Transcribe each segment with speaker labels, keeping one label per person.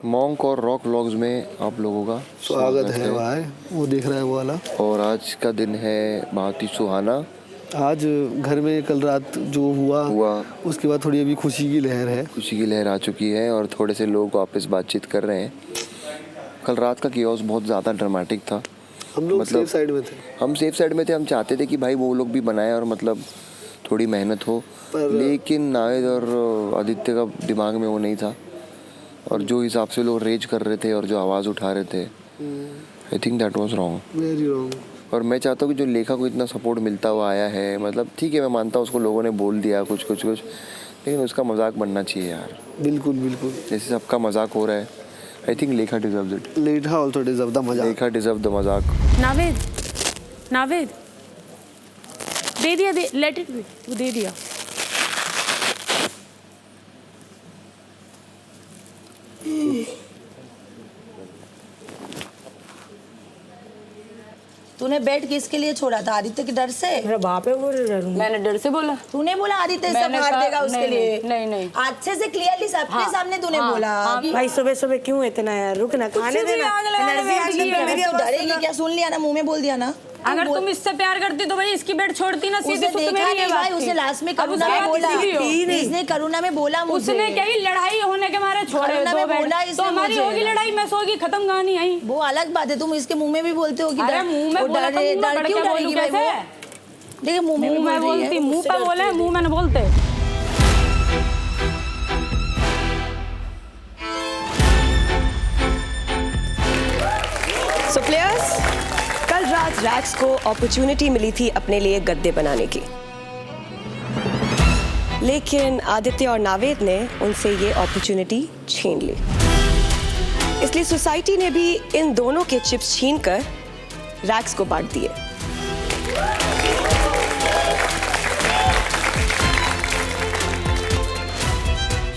Speaker 1: Monk और rock vlogs में आप लोगों का
Speaker 2: स्वागत है भाई। वो देख रहा है वो वाला।
Speaker 1: और आज का दिन है बहुत ही सुहाना।
Speaker 2: आज घर में कल रात जो हुआ उसके बाद थोड़ी अभी खुशी की लहर है।
Speaker 1: खुशी की लहर आ चुकी है और थोड़े से लोग वापस बातचीत कर रहे हैं। कल रात का कियोस बहुत ज़्यादा ड्रामेटिक था।
Speaker 2: हम लोग सेफ साइड में थे।
Speaker 1: हम सेफ साइड में थे। हम चाहते थे कि भाई वो लोग भी बनाए और मतलब थोड़ी मेहनत हो, लेकिन नावेद और आदित्य का दिमाग में वो नहीं था। और जो हिसाब से लोग रेज कर रहे थे और जो आवाज़ उठा रहे थे, I think that was wrong,
Speaker 2: very wrong.
Speaker 1: और मैं चाहता हूँ कि जो लेखा को इतना सपोर्ट मिलता हुआ आया है, मतलब ठीक है मैं मानता हूँ उसको लोगों ने बोल दिया कुछ, लेकिन उसका मजाक बनना चाहिए यार।
Speaker 2: बिल्कुल बिल्कुल।
Speaker 1: जैसे सबका मजाक हो रहा है, आई थिंक लेखा डिजर्व्स इट।
Speaker 2: लेखा ऑल्सो डिजर्व द मजाक।
Speaker 1: लेखा डिजर्व द मजाक।
Speaker 3: नावेद दे दिया, दे लेट इट बी, वो दे दिया।
Speaker 4: तूने बेड किसके लिए छोड़ा था? आदित्य के डर से?
Speaker 3: मेरा बाप है वो डर।
Speaker 5: मैंने डर से बोला।
Speaker 4: तूने बोला आदित्य सब मार देगा उसके लिए?
Speaker 5: नहीं
Speaker 4: अच्छे से क्लियरली सबके सामने तूने बोला।
Speaker 3: भाई सुबह सुबह क्यों इतना यार, रुक ना, खाने देना। एनर्जी आ गई है मेरी।
Speaker 4: डरेगी क्या? सुन लिया ना, मुंह में बोल दिया ना।
Speaker 5: अगर तुम इससे प्यार करती तो भाई इसकी बेड छोड़ती ना, सीधी सुध
Speaker 4: देखा नहीं भाई, उसे लास्ट में करुणा में बोला। इसने करुणा में बोला मुझे।
Speaker 5: उसने कही लड़ाई होने के मारे छोड़े दो बेड, तो हमारी होगी लड़ाई, मैं सोगी, खत्म कहानी आई।
Speaker 4: वो अलग बात है, तुम इसके मुंह में भी बोलते हो कि
Speaker 5: मुंह में
Speaker 4: डर क्यों डरेगी भाई? वो देखिए मुंह में बोलती,
Speaker 5: मुंह पे बोले, मुंह में न बोलते।
Speaker 6: So players, कल रात रैक्स को अपॉर्चुनिटी मिली थी अपने लिए गद्दे बनाने की, लेकिन आदित्य और नावेद ने उनसे ये अपॉर्चुनिटी छीन ली। इसलिए सोसाइटी ने भी इन दोनों के चिप्स छीनकर रैक्स को बांट दिए।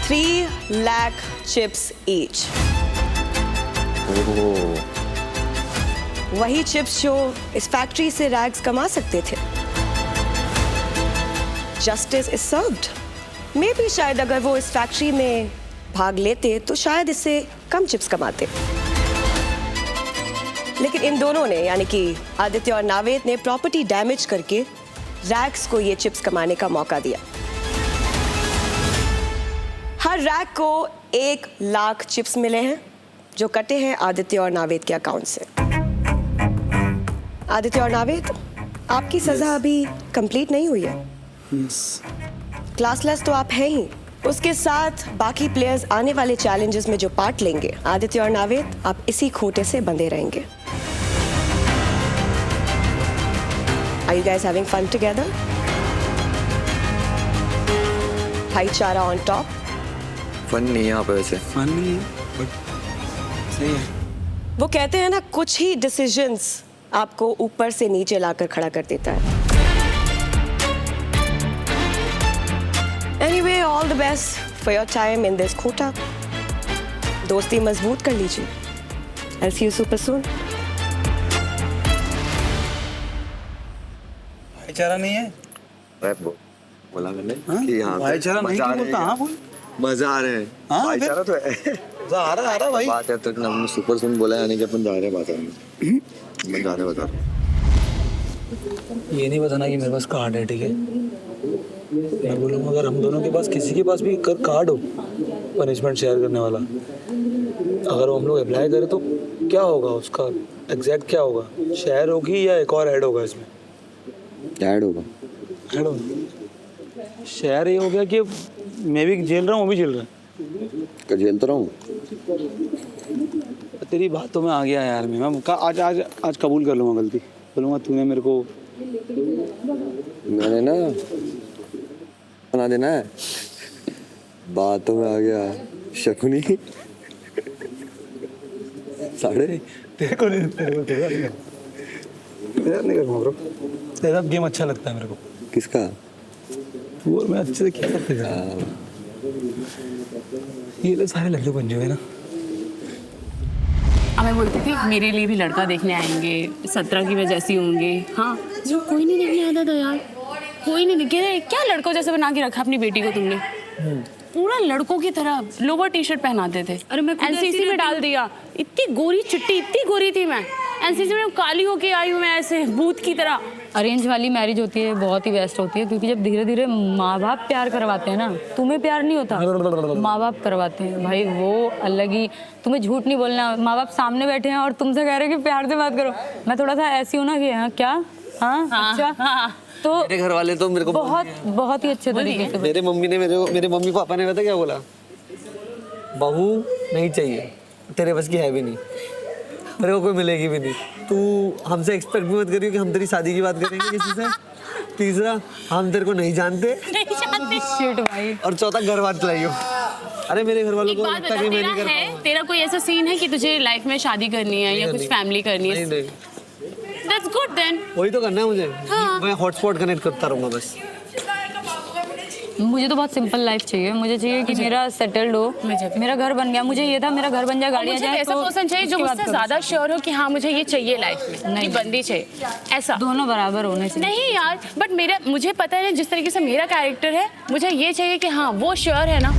Speaker 6: $3 लाख चिप्स ईच। वही चिप्स जो इस फैक्ट्री से रैग्स कमा सकते थे। Justice is served. मे भी शायद अगर वो इस फैक्ट्री में भाग लेते तो शायद इससे कम चिप्स कमाते, लेकिन इन दोनों ने यानी कि आदित्य और नावेद ने प्रॉपर्टी डैमेज करके रैग्स को ये चिप्स कमाने का मौका दिया। हर रैग को 1 लाख चिप्स मिले हैं जो कटे हैं आदित्य और नावेद के अकाउंट से। आदित्य और नावेद, आपकी सजा अभी कंप्लीट नहीं हुई है। क्लासलेस तो आप हैं ही, उसके साथ बाकी प्लेयर्स आने वाले चैलेंजेस में जो पार्ट लेंगे, आदित्य और नावेद आप इसी खूंटे से बंधे रहेंगे। Are you guys having fun together? भाईचारा ऑन टॉप।
Speaker 1: फन नहीं है यहाँ पे, वैसे
Speaker 2: फन नहीं है बट सही है।
Speaker 6: वो कहते हैं ना, कुछ ही डिसीजंस आपको ऊपर से नीचे लाकर खड़ा कर देता है। Anyway, all the best for your time in this quota. दोस्ती मजबूत कर लीजिए। I'll see you super soon.
Speaker 2: भाईचारा नहीं है।
Speaker 1: बोला मैंने कि हाँ
Speaker 2: भाईचारा नहीं क्यों बोलता? हाँ बोल।
Speaker 1: मजा आ रहे हैं।
Speaker 2: हाँ,
Speaker 1: भाईचारा तो है।
Speaker 2: आ रहा भाई।
Speaker 1: बात है तो हमने सुपर सुन बोला, यानी कि अपन जा रहे हैं बाजार में। अपन जा रहे हैं बाजार।
Speaker 7: ये नहीं बताना कि मेरे पास कार्ड है, ठीक है? मैं बोलूँगा अगर हम दोनों के पास किसी के पास भी कार्ड हो पनिशमेंट शेयर करने वाला, अगर वो हम लोग अप्लाई करें तो क्या होगा, उसका एग्जैक्ट क्या होगा? शेयर होगी या एक और ऐड होगा इसमें?
Speaker 1: ऐड होगा।
Speaker 7: ऐड होगा। शेयर ये हो गया कि मैं भी झेल रहा हूँ, वो भी झेल रहा है।
Speaker 1: झेलता रहा हूँ।
Speaker 7: तेरी बातों में आ गया यार। मैं आज कबूल कर लूँगा गलती। बोलूँगा तूने मेरे को,
Speaker 1: मैंने ना बना देना है। बातों में आ गया शकुनी। साढ़े
Speaker 7: तेरे को नहीं करूँगा ब्रो। तेरा गेम अच्छा लगता है मेरे को।
Speaker 1: किसका?
Speaker 7: वो मैं अच्छे से क्या करते हैं। ये तो सारे लल्लू बन जो है ना।
Speaker 3: मैं बोलती थी मेरे लिए भी लड़का देखने आएंगे, 17 की वजह से होंगे। हाँ, जो कोई नहीं देखने आता था यार, कोई नहीं दिखे। क्या लड़कों जैसे बना के रखा अपनी बेटी को तुमने? पूरा लड़कों की तरह लोअर टी शर्ट पहनाते थे।
Speaker 5: अरे मैं खुद
Speaker 3: एनसीसी
Speaker 5: ऐसी
Speaker 3: में डाल दिया, इतनी गोरी चिट्टी, इतनी गोरी थी मैं। एनसीसी में काली होके आई हूँ मैं ऐसे भूत की तरह।
Speaker 5: अरेंज वाली मैरिज होती है बहुत ही बेस्ट होती है, क्योंकि जब धीरे धीरे माँ बाप प्यार करवाते हैं ना, तुम्हें प्यार नहीं होता, माँ बाप करवाते हैं भाई, वो अलग ही। तुम्हें झूठ नहीं बोलना, माँ बाप सामने बैठे हैं और तुमसे कह रहे हैं कि प्यार से बात करो। मैं थोड़ा सा ऐसी हूँ ना कि हाँ क्या, हाँ अच्छा, तो
Speaker 2: मेरे घर वाले तो मेरे को
Speaker 5: बहुत ही अच्छे तरीके से।
Speaker 2: मेरे मम्मी पापा ने पता क्या बोला, बहू नहीं चाहिए, तेरे बस की है भी नहीं, तेरे को कोई मिलेगी भी नहीं, तू हमसे एक्सपेक्ट भी मत करियो कि हम तेरी शादी की बात करेंगे किसी से। तीसरा, हम तेरे को नहीं जानते।
Speaker 5: शिट भाई।
Speaker 2: और चौथा, घर बात चलाइयो। अरे मेरे घर वालों
Speaker 3: एक
Speaker 2: को
Speaker 3: बात
Speaker 2: लगता
Speaker 3: बता,
Speaker 2: कि मैं नहीं कर
Speaker 3: तेरा है,
Speaker 2: पाऊंगा।
Speaker 3: तेरा कोई ऐसा सीन है कि तुझे लाइफ में शादी करनी है या कुछ फैमिली करनी है?
Speaker 2: नहीं,
Speaker 3: That's good then.
Speaker 2: वही तो करना है मुझे। मैं हॉटस्पॉट कनेक्ट करता रहूंगा बस।
Speaker 5: मुझे तो बहुत सिंपल लाइफ चाहिए, मुझे चाहिए कि मेरा सेटल्ड हो, मेरा घर बन गया, मुझे ये था मेरा घर बन जाए, गाड़ी आ
Speaker 3: मुझे
Speaker 5: जाए,
Speaker 3: ऐसा
Speaker 5: तो
Speaker 3: पर्सन चाहिए जो
Speaker 5: उसकी बात
Speaker 3: मुझसे
Speaker 5: करो।
Speaker 3: ज्यादा श्योर हो कि हाँ मुझे ये चाहिए लाइफ में, नहीं बंदी चाहिए ऐसा।
Speaker 5: दोनों बराबर होने चाहिए।
Speaker 3: नहीं यार, बट मुझे पता है ना जिस तरीके से मेरा कैरेक्टर है, मुझे ये चाहिए कि हाँ वो श्योर है ना।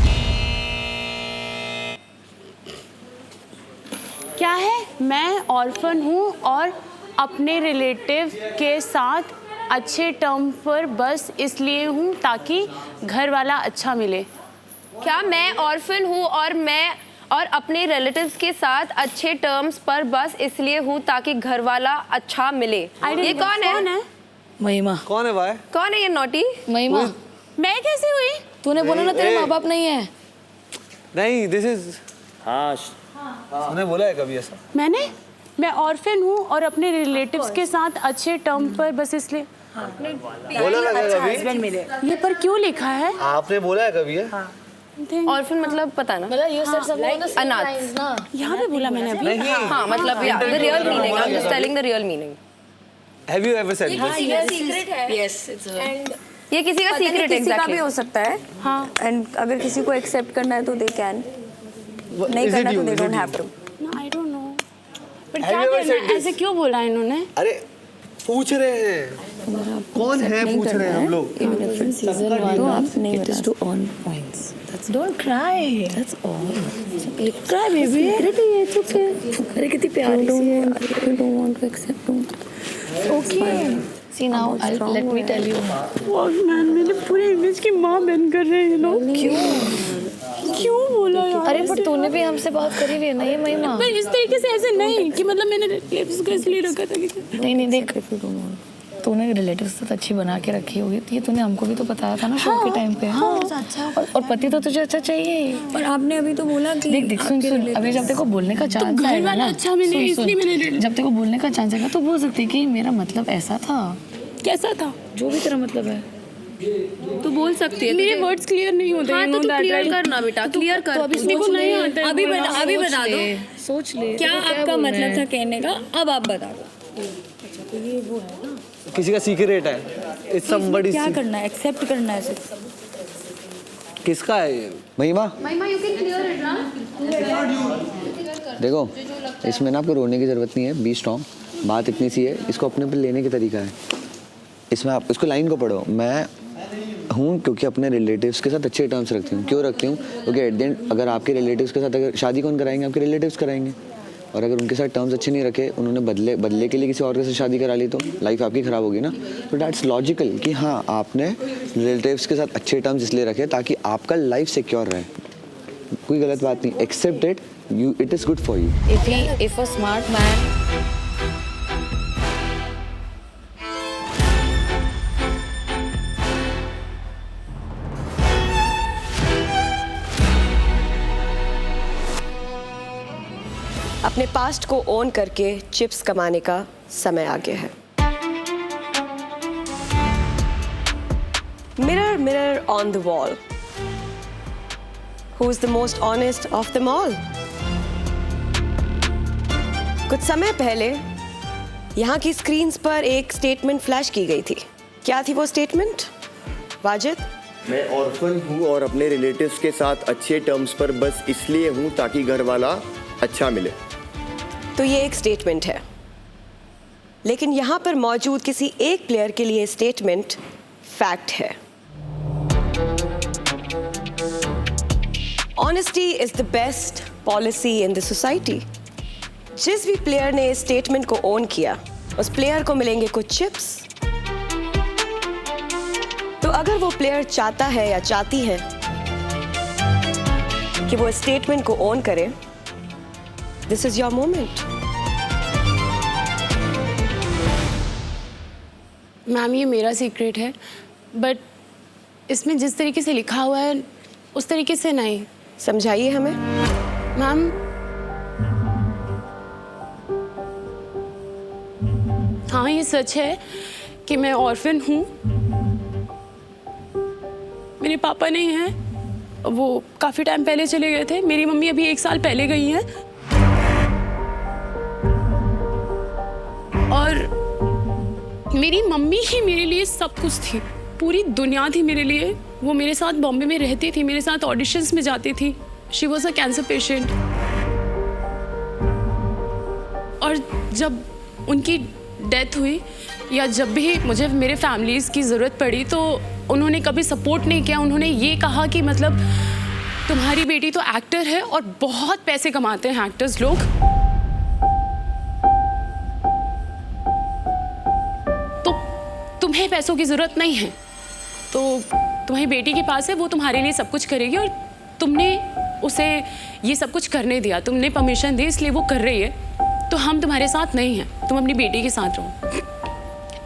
Speaker 3: क्या है, मैं ऑर्फन हूँ और अपने रिलेटिव के साथ अच्छे टर्म पर बस इसलिए हूँ ताकि घर वाला अच्छा मिले।
Speaker 8: क्या मैं ऑर्फन हूँ और अपने रिलेटिव्स के साथ अच्छे टर्म्स पर बस इसलिए हूँ ताकि घर वाला अच्छा मिले? ये कौन है?
Speaker 5: महिमा।
Speaker 2: कौन है भाई?
Speaker 8: कौन है ये नोटी?
Speaker 5: महिमा,
Speaker 3: मैं कैसे हुई?
Speaker 5: तूने बोला ना तेरे माँ बाप नहीं है।
Speaker 2: नहीं, दिस इज तूने बोला है कभी ऐसा?
Speaker 3: मैं ऑर्फन हूँ और अपने रिलेटिव्स के साथ अच्छे टर्म पर बस इसलिए।
Speaker 2: बोला ना कभी?
Speaker 3: ये पर क्यों लिखा है?
Speaker 2: आपने बोला है कभी?
Speaker 8: ऑर्फन मतलब पता ना, अनाथ।
Speaker 3: यहाँ पे बोला मैंने अभी।
Speaker 8: हाँ मतलब the real meaning, I am just telling the real meaning.
Speaker 2: Have you ever said this?
Speaker 8: ये किसी का सीक्रेट
Speaker 9: किसी का भी
Speaker 8: एग्जैक्टली
Speaker 9: हो सकता है। हाँ, एंड अगर किसी को एक्सेप्ट करना है तो दे कैन, नहीं करना तो they don't have to.
Speaker 3: I don't know, पर
Speaker 2: Have
Speaker 3: क्या
Speaker 2: you ever
Speaker 3: करना
Speaker 2: said
Speaker 3: है?
Speaker 2: this?
Speaker 3: ऐसे क्यों बोला इन्होंने?
Speaker 2: अरे पूछ रहे हैं, कौन है पूछ रहे हैं हम लोग।
Speaker 9: तो आप नहीं बता। Two on points, that's don't cry, that's all cry baby, secret है, इट्स ओके। अरे कितनी प्यारी सी है, you don't want to accept, okay. See now, let me tell you.
Speaker 3: मैन मेरे पूरे इमेज की माँ बन कर रहे हैं लोग। क्यों बोला यार?
Speaker 9: अरे पर तूने भी हमसे बात करी हुई है ना ये महिमा।
Speaker 3: पर इस तरीके से ऐसे नहीं कि मतलब मैंने रिलेटिव्स को इसलिए रखा था कि
Speaker 9: नहीं देख, तूने रिलेटिव्स से अच्छी बना के रखी होगी, ये तूने हमको भी तो बताया था ना शो के टाइम पे। हाँ, और पति तो तुझे अच्छा चाहिए। पर आपने अभी तो बोला कि देख सुन, अभी जब तेरे को बोलने का चांस आएगा ना,
Speaker 3: अच्छा मिले इसलिए मैंने।
Speaker 9: जब तेरे को बोलने का चांस आएगा तो बोल सकती है कि मेरा मतलब ऐसा था।
Speaker 3: कैसा था?
Speaker 9: जो भी तेरा मतलब है
Speaker 8: तू बोल सकती है।
Speaker 3: मेरे वर्ड्स क्लियर नहीं होते।
Speaker 8: हाँ तो तू क्लियर करना बेटा, क्लियर कर।
Speaker 3: किसी को नहीं आता है
Speaker 9: अभी
Speaker 3: बोलना।
Speaker 9: बता दो, सोच ले क्या आपका मतलब था कहने का, अब आप बता दो।
Speaker 2: किसी का सीक्रेट है, इट्स समबडी।
Speaker 9: क्या करना है, एक्सेप्ट करना है सिर्फ।
Speaker 2: किसका है ये?
Speaker 1: महिमा,
Speaker 8: यू कैन क्लियर इट ना।
Speaker 1: देखो इसमें ना आपको रोने की ज़रूरत नहीं है, बी स्ट्रॉन्ग। बात इतनी सी है, इसको अपने पर लेने का तरीका है। इसमें आप इसको लाइन को पढ़ो, मैं हूँ क्योंकि अपने रिलेटिव्स के साथ अच्छे टर्म्स रखती हूँ। क्यों रखती हूँ? क्योंकि एट द एंड अगर आपके रिलेटिव्स के साथ अगर शादी कौन कराएंगे? आपके रिलेटिव्स कराएंगे। और अगर उनके साथ टर्म्स अच्छे नहीं रखे, उन्होंने बदले के लिए किसी और के साथ शादी करा ली तो लाइफ आपकी ख़राब होगी ना। तो दैट्स लॉजिकल कि हाँ आपने रिलेटिव्स के साथ अच्छे टर्म्स इसलिए रखे ताकि आपका लाइफ सिक्योर रहे। कोई गलत बात नहीं, accept it, it is good for you.
Speaker 9: If a smart man
Speaker 6: अपने पास्ट को ओन करके चिप्स कमाने का समय आ गया है। Mirror mirror on the wall, who is the most honest of them all? कुछ समय पहले यहाँ की स्क्रीन्स पर एक स्टेटमेंट फ्लैश की गई थी। क्या थी वो स्टेटमेंट, वाजिद?
Speaker 10: मैं ऑर्फन हूँ और अपने रिलेटिव्स के साथ अच्छे टर्म्स पर बस इसलिए हूँ ताकि घर वाला अच्छा मिले।
Speaker 6: तो ये एक स्टेटमेंट है, लेकिन यहाँ पर मौजूद किसी एक प्लेयर के लिए स्टेटमेंट फैक्ट है। Honesty is the best policy in the society. जिस भी प्लेयर ने इस स्टेटमेंट को ओन किया, उस प्लेयर को मिलेंगे कुछ चिप्स। तो अगर वो प्लेयर चाहता है या चाहती है कि वो स्टेटमेंट को ओन करे, this is your moment.
Speaker 3: Ma'am ये मेरा सीक्रेट है, बट इसमें जिस तरीके से लिखा हुआ है उस तरीके से नहीं।
Speaker 6: समझाइए हमें।
Speaker 3: मैम हाँ ये सच है कि मैं ऑर्फन हूँ। मेरे पापा नहीं हैं, वो काफ़ी टाइम पहले चले गए थे। मेरी मम्मी अभी 1 साल पहले गई हैं। और मेरी मम्मी ही मेरे लिए सब कुछ थी, पूरी दुनिया थी मेरे लिए। वो मेरे साथ बॉम्बे में रहती थी, मेरे साथ ऑडिशंस में जाती थी। She was a cancer patient. और जब उनकी डेथ हुई या जब भी मुझे मेरे फैमिलीज़ की ज़रूरत पड़ी तो उन्होंने कभी सपोर्ट नहीं किया। उन्होंने ये कहा कि मतलब तुम्हारी बेटी तो एक्टर है और बहुत पैसे कमाते हैं एक्टर्स लोग, तो तुम्हें पैसों की ज़रूरत नहीं है, तो तुम्हारी बेटी के पास है, वो तुम्हारे लिए सब कुछ करेगी और तुमने उसे ये सब कुछ करने दिया, तुमने परमिशन दी इसलिए वो कर रही है, तो हम तुम्हारे साथ नहीं हैं, तुम अपनी बेटी के साथ रहो।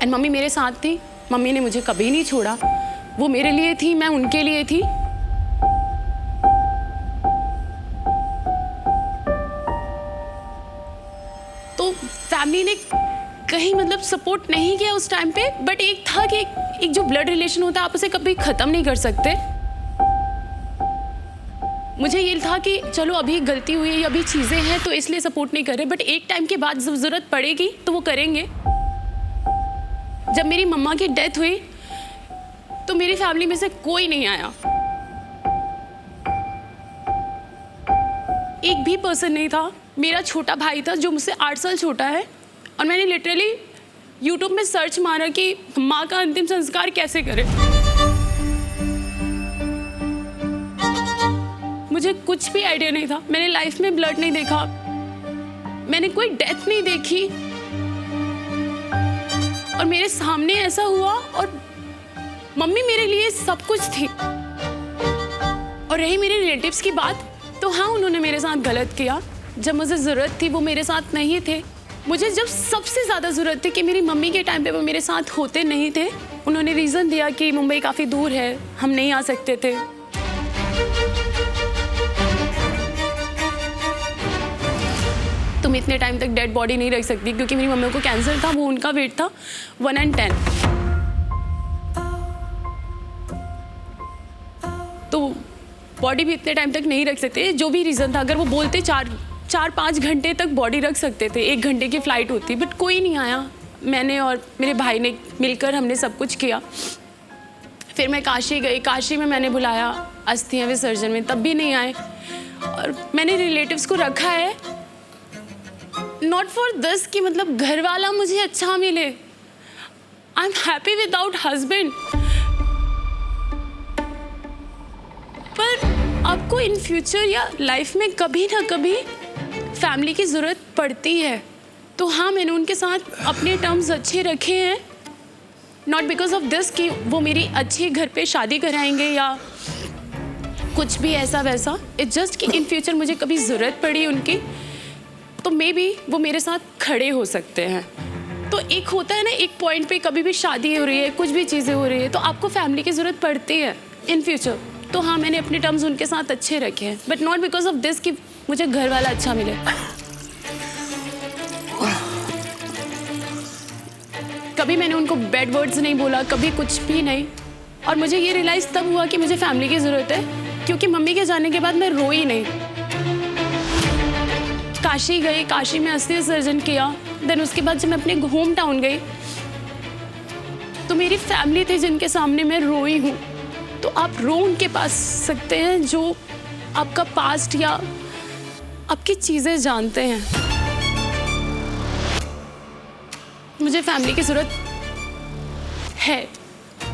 Speaker 3: एंड मम्मी मेरे साथ थी, मम्मी ने मुझे कभी नहीं छोड़ा। वो मेरे लिए थी, मैं उनके लिए थी। तो फैमिली ने कहीं मतलब सपोर्ट नहीं किया उस टाइम पे, बट एक था कि एक जो ब्लड रिलेशन होता है आप उसे कभी ख़त्म नहीं कर सकते। मुझे ये था कि चलो अभी गलती हुई है, अभी चीज़ें हैं तो इसलिए सपोर्ट नहीं कर रहे, बट एक टाइम के बाद जब ज़रूरत पड़ेगी तो वो करेंगे। जब मेरी मम्मा की डेथ हुई तो मेरी फैमिली में से कोई नहीं आया, एक भी पर्सन नहीं था। मेरा छोटा भाई था जो मुझसे 8 साल छोटा है, और मैंने लिटरली यूट्यूब में सर्च मारा कि माँ का अंतिम संस्कार कैसे करें। मुझे कुछ भी आइडिया नहीं था, मैंने लाइफ में ब्लड नहीं देखा, मैंने कोई डेथ नहीं देखी, और मेरे सामने ऐसा हुआ। और मम्मी मेरे लिए सब कुछ थी। और रही मेरे रिलेटिव्स की बात, तो हाँ उन्होंने मेरे साथ गलत किया। जब मुझे ज़रूरत थी वो मेरे साथ नहीं थे। मुझे जब सबसे ज़्यादा ज़रूरत थी कि मेरी मम्मी के टाइम पे वो मेरे साथ होते नहीं थे, उन्होंने रीज़न दिया कि मुंबई काफ़ी दूर है, हम नहीं आ सकते थे। तुम इतने टाइम तक डेड बॉडी नहीं रख सकती, क्योंकि मेरी मम्मी को कैंसर था, वो उनका वेट था 110। तो बॉडी भी इतने टाइम तक नहीं रख सकते, जो भी रीज़न था। अगर वो बोलते 4-5 घंटे तक बॉडी रख सकते थे, 1 घंटे की फ़्लाइट होती, बट कोई नहीं आया। मैंने और मेरे भाई ने मिलकर हमने सब कुछ किया। फिर मैं काशी गई, काशी में मैंने बुलाया अस्थियां विसर्जन में, तब भी नहीं आए। और मैंने रिलेटिव्स को रखा है नॉट फॉर दिस कि मतलब घर वाला मुझे अच्छा मिले। आई एम हैप्पी विदाउट हस्बैंड, पर आपको इन फ्यूचर या लाइफ में कभी ना कभी फैमिली की ज़रूरत पड़ती है। तो हाँ मैंने उनके साथ अपने टर्म्स अच्छे रखे हैं, नॉट बिकॉज ऑफ दिस कि वो मेरी अच्छे घर पे शादी कराएंगे या कुछ भी ऐसा वैसा। इट्स जस्ट कि इन फ्यूचर मुझे कभी ज़रूरत पड़ी उनकी तो मे बी वो मेरे साथ खड़े हो सकते हैं। तो एक होता है ना, एक पॉइंट पे कभी भी शादी हो रही है, कुछ भी चीज़ें हो रही है, तो आपको फैमिली की ज़रूरत पड़ती है इन फ्यूचर। तो हाँ मैंने अपने टर्म्स उनके साथ अच्छे रखे हैं, but not because of this कि मुझे घर वाला अच्छा मिले। कभी मैंने उनको बैड वर्ड्स नहीं बोला, कभी कुछ भी नहीं। और मुझे ये रियलाइज़ तब हुआ कि मुझे फैमिली की ज़रूरत है, क्योंकि मम्मी के जाने के बाद मैं रोई नहीं। काशी गई, काशी में अस्थि विसर्जन किया। देन उसके बाद जब मैं अपने होम टाउन गई तो मेरी फैमिली थी जिनके सामने मैं रोई हूँ। तो आप रो उनके पास सकते हैं जो आपका पास्ट या आपकी चीज़ें जानते हैं। मुझे फैमिली की ज़रूरत है,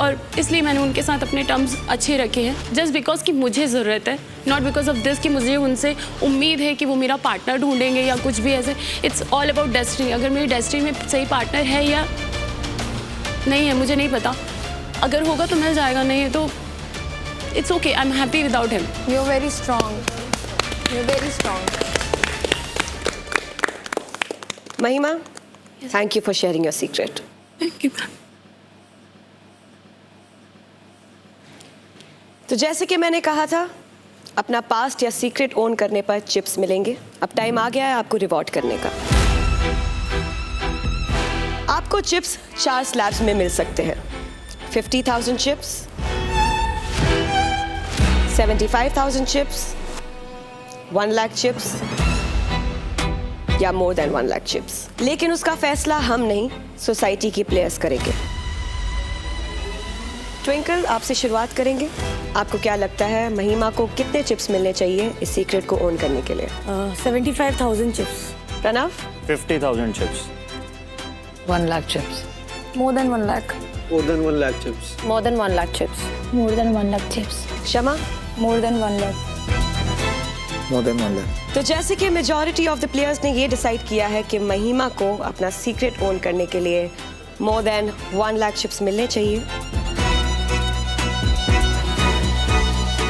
Speaker 3: और इसलिए मैंने उनके साथ अपने टर्म्स अच्छे रखे हैं, जस्ट बिकॉज कि मुझे ज़रूरत है, नॉट बिकॉज ऑफ दिस कि मुझे उनसे उम्मीद है कि वो मेरा पार्टनर ढूंढेंगे या कुछ भी ऐसे। It's all about destiny. अगर मेरी डेस्टिनी में सही पार्टनर है या नहीं है मुझे नहीं पता, अगर होगा तो मिल जाएगा, नहीं है तो it's okay, I am happy without him.
Speaker 8: You are very strong, you are very strong.
Speaker 6: Mahima, thank you for sharing your secret.
Speaker 3: Thank you.
Speaker 6: तो जैसे कि मैंने कहा था, अपना पास्ट या सीक्रेट ओन करने पर चिप्स मिलेंगे। अब टाइम आ गया है आपको रिवॉर्ड करने का। आपको चिप्स 4 स्लैब्स में मिल सकते हैं। 50,000 चिप्स, 75,000 चिप्स, 1 लाख चिप्स या मोर देन 1 लाख चिप्स। लेकिन उसका फैसला हम नहीं, सोसाइटी की प्लेयर्स करेंगे। ट्विंकल, आपसे शुरुआत करेंगे। आपको क्या लगता है महिमा को कितने चिप्स मिलने चाहिए इस सीक्रेट को ओन करने के लिए?
Speaker 9: 75,000 chips.
Speaker 6: Pranav?
Speaker 11: 50,000 chips.
Speaker 9: 1 lakh chips.
Speaker 8: More than 1 lakh.
Speaker 7: More than 1 lakh chips.
Speaker 8: More than 1 lakh chips.
Speaker 9: More than 1 lakh chips.
Speaker 6: शमा?
Speaker 8: More than 1 lakh.
Speaker 7: More than 1 lakh.
Speaker 6: तो जैसे कि मेजॉरिटी ऑफ द प्लेयर्स ने ये decide किया है कि महिमा को अपना सीक्रेट ओन करने के लिए मोर देन 1 लाख चिप्स मिलने चाहिए,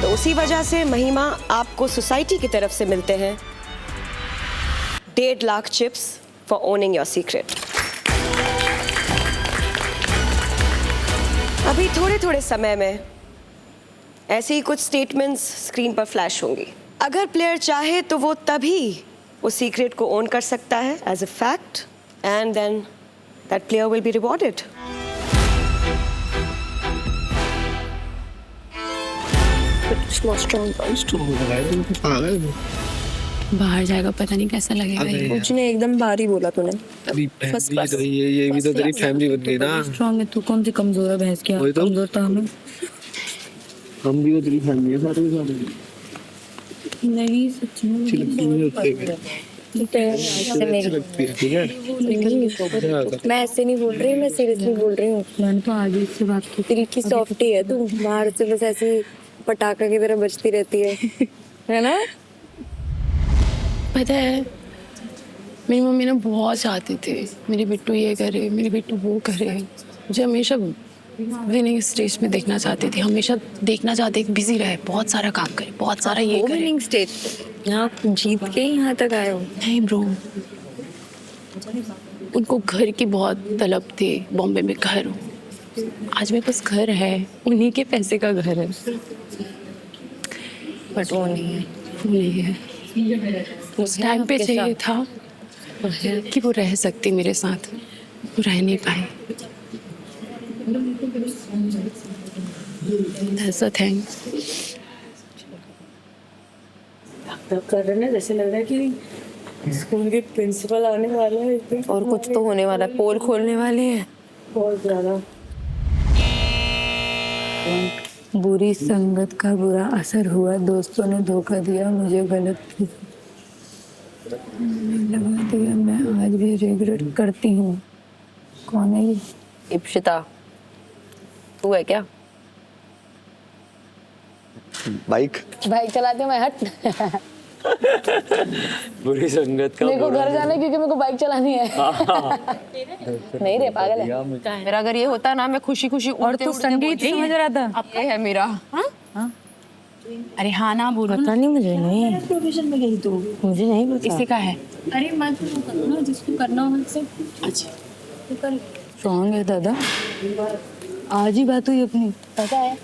Speaker 6: तो उसी वजह से महिमा आपको सोसाइटी की तरफ से मिलते हैं 1.5 lakh chips for owning your secret. अभी थोड़े थोड़े समय में ऐसे ही कुछ स्टेटमेंट्स स्क्रीन पर फ्लैश होंगी। अगर प्लेयर चाहे तो वो तभी उस सीक्रेट को ओन कर सकता है as a fact, and then that player will be rewarded.
Speaker 3: बाहर जाएगा पता नहीं कैसा लगेगा ये।
Speaker 9: कुछ नहीं, एकदम भारी बोला तूने।
Speaker 7: ये भी तो तेरी फैमिली बन गई ना।
Speaker 5: स्ट्रॉन्ग है तू, कौन सी कमजोर है भैंस की?
Speaker 7: वही तो।
Speaker 5: कमजोर था हमें।
Speaker 7: हम भी तो तेरी फैमिली है, सारे के सारे।
Speaker 5: नहीं सच में
Speaker 7: चिलकी नहीं होते हैं। ठीक है?
Speaker 9: मैं ऐसे नहीं बोल रही, मैं सीरियसली बोल रही हूँ।
Speaker 5: मैंने तो आज ही इससे बात की।
Speaker 9: दिल की सॉफ्टी है तू, बाहर से बस ऐसी पटाखा की तरह बजती रहती है ना?
Speaker 3: पता है मेरी मम्मी ना बहुत चाहती थी मेरी बिट्टू ये करे, मेरी बिट्टू वो करे। मुझे हमेशा विनिंग स्टेज में देखना चाहती थी, हमेशा देखना चाहती थी बिजी रहे, बहुत सारा काम करे, बहुत सारा ये करे।
Speaker 9: विनिंग स्टेज यहाँ जीत के ही यहाँ तक आए हो?
Speaker 3: नहीं ब्रो, उनको घर की बहुत तलब थी, बॉम्बे में घर हो। आज मेरे पास घर है, उन्हीं के पैसे का घर है,
Speaker 9: बट वो नहीं है।
Speaker 3: वो नहीं है। उस टाइम पे चाहिए था कि वो रह सकती मेरे साथ, वो रह नहीं पाई। That's the thing.
Speaker 9: कर रहे ना, जैसे लग रहा है कि स्कूल के प्रिंसिपल आने वाले हैं और कुछ तो होने वाला है, पोल खोलने वाले हैं बहुत ज्यादा।
Speaker 5: बुरी संगत का बुरा असर हुआ, दोस्तों ने धोखा दिया, मुझे गलत लगा दिया, मैं आज भी रिग्रेट करती हूँ। कौन है ये?
Speaker 9: इप्शिता, तू है क्या?
Speaker 7: बाइक
Speaker 9: बाइक चलाते मैं हट।
Speaker 11: बुरी संगत का
Speaker 9: मेरे को घर जाना है क्योंकि मेरे को बाइक चलानी है। नहीं रे पागल है। मेरा अगर ये होता ना, मैं खुशी खुशी
Speaker 5: और तू संगीत समझ रहा था?
Speaker 9: अब ये है मेरा।
Speaker 3: अरे हाँ ना बोलो।
Speaker 5: पता नहीं मुझे, नहीं
Speaker 9: प्रोफेशन में गई तू,
Speaker 5: मुझे नहीं पता।
Speaker 3: किसी का है? अरे मत करना, जिसको करना हो मुझसे। अच्छा
Speaker 5: स्ट्रॉन्ग है दादा, आज ही बात हुई अपनी।
Speaker 9: पता है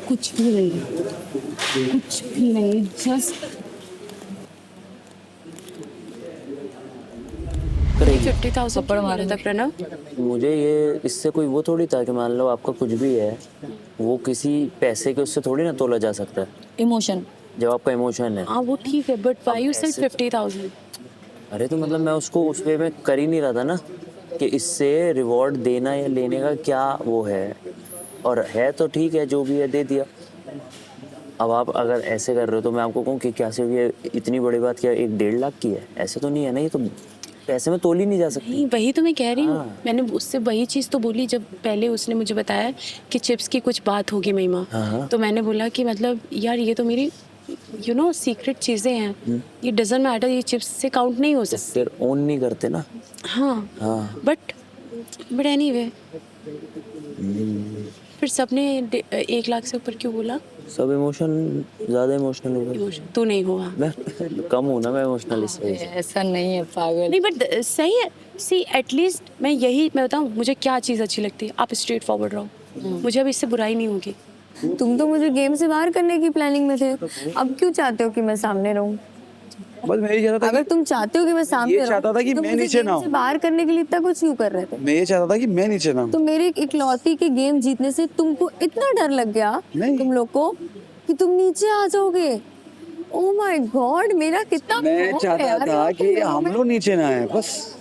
Speaker 3: कुछ भी नहीं, कुछ भी नहीं, जस्ट 50,000 पर मारा था प्रणव।
Speaker 11: मुझे ये इससे कोई वो थोड़ी था कि मान लो आपका कुछ भी है, वो किसी पैसे के उससे थोड़ी ना तोला जा सकता है।
Speaker 5: इमोशन,
Speaker 11: जब आपका इमोशन है।
Speaker 3: हाँ वो ठीक है, बट व्हाई यू सेड 50,000?
Speaker 11: अरे तो मतलब मैं उसको उस वे में कर ही नहीं रहा था ना कि इससे रिवॉर्ड देना या लेने का क्या वो है, और है तो ठीक है, जो भी है दे दिया। अब आप अगर ऐसे कर रहे हो तो मैं आपको कहूँ कि क्या सिर्फ ये इतनी बड़ी बात क्या 1-1.5 लाख की है? ऐसे तो नहीं है ना, ये तो पैसे में तोली नहीं जा सकती।
Speaker 3: नहीं, वही तो मैं कह रही हूँ। मैंने उससे वही चीज़ तो बोली जब पहले उसने मुझे बताया कि चिप्स की कुछ बात होगी महिमा। तो मैंने बोला कि मतलब यार ये तो मेरी सीक्रेट चीज़ें हैं, ये डजंट मैटर, ये चिप्स से काउंट नहीं हो सकती।
Speaker 11: फिर ओन नहीं करते ना।
Speaker 3: हाँ बट एनीवे फिर सबने 1 लाख से ऊपर क्यों बोला?
Speaker 11: सब इमोशन, ज़्यादा इमोशनल हो गए।
Speaker 3: तू नहीं हुआ?
Speaker 11: मैं कम हूँ ना, मैं इमोशनल इसलिए।
Speaker 5: ऐसा नहीं है पागल।
Speaker 3: नहीं बट सही है। सी एटलीस्ट मैं बताऊँ मुझे क्या चीज़ अच्छी लगती है, आप स्ट्रेट फॉरवर्ड रहो, मुझे अब इससे बुराई नहीं होगी।
Speaker 9: तुम तो मुझे गेम से बाहर करने की प्लानिंग में थे, अब क्यों चाहते हो कि मैं सामने रहूं?
Speaker 7: बस मैं ये चाहता था,
Speaker 9: अगर तुम चाहते हो कि मैं सामने रहूं,
Speaker 7: चाहता था कि
Speaker 9: तो
Speaker 7: मैं
Speaker 9: मुझे
Speaker 7: नीचे
Speaker 9: गेम
Speaker 7: ना हूं।
Speaker 9: से बाहर करने के लिए इतना कुछ क्यों कर रहे थे?
Speaker 7: मैं ये चाहता था कि मैं नीचे ना हूं।
Speaker 9: तो मेरे इकलौती के गेम जीतने से तुमको इतना डर लग गया तुम लोग को कि तुम नीचे आ जाओगे। ओह माय गॉड, मेरा कितना
Speaker 7: मैं
Speaker 9: खौफ है
Speaker 7: चाहता
Speaker 9: यार,
Speaker 7: था कि
Speaker 9: तुम
Speaker 7: हम लोग नीचे ना आए, बस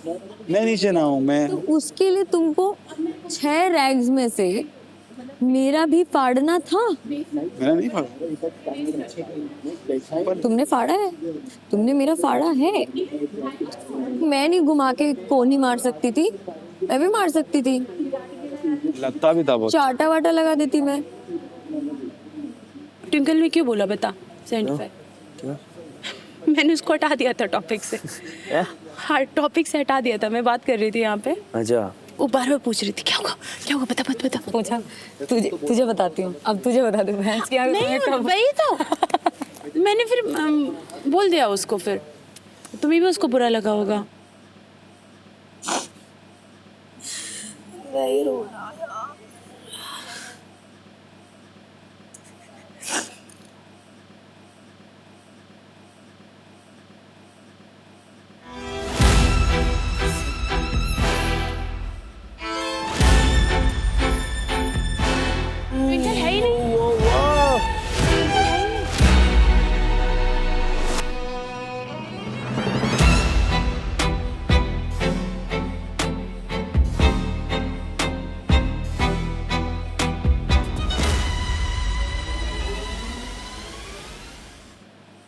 Speaker 7: मैं नीचे ना हूं। मैं
Speaker 9: तो उसके लिए तुमको 6 रैग्स में से मेरा भी फाड़ना था।
Speaker 7: मेरा नहीं फाड़ा।
Speaker 9: तुमने फाड़ा है, तुमने मेरा फाड़ा है। मैं नहीं घुमा के कौन ही मार सकती थी, मैं भी मार सकती थी,
Speaker 7: लगता भी था बहुत।
Speaker 9: चाटा वाटा लगा देती मैं।
Speaker 3: ट्विंकल ने क्यों बोला बता? मैंने उसको हटा दिया था टॉपिक से। हाँ, टॉपिक से हटा दिया था, मैं बात कर रही थी यहाँ पे।
Speaker 11: अच्छा,
Speaker 3: वो बार-बार पूछ रही थी क्या होगा बता।
Speaker 5: पूछा तुझे बताती हूँ, अब तुझे बता दूँ भैंस क्या।
Speaker 3: नहीं वही तो मैंने फिर बोल दिया उसको, फिर तुम्हें भी उसको बुरा लगा होगा।
Speaker 9: वही रो रहा है।
Speaker 3: ट्विंकल है ही नहीं।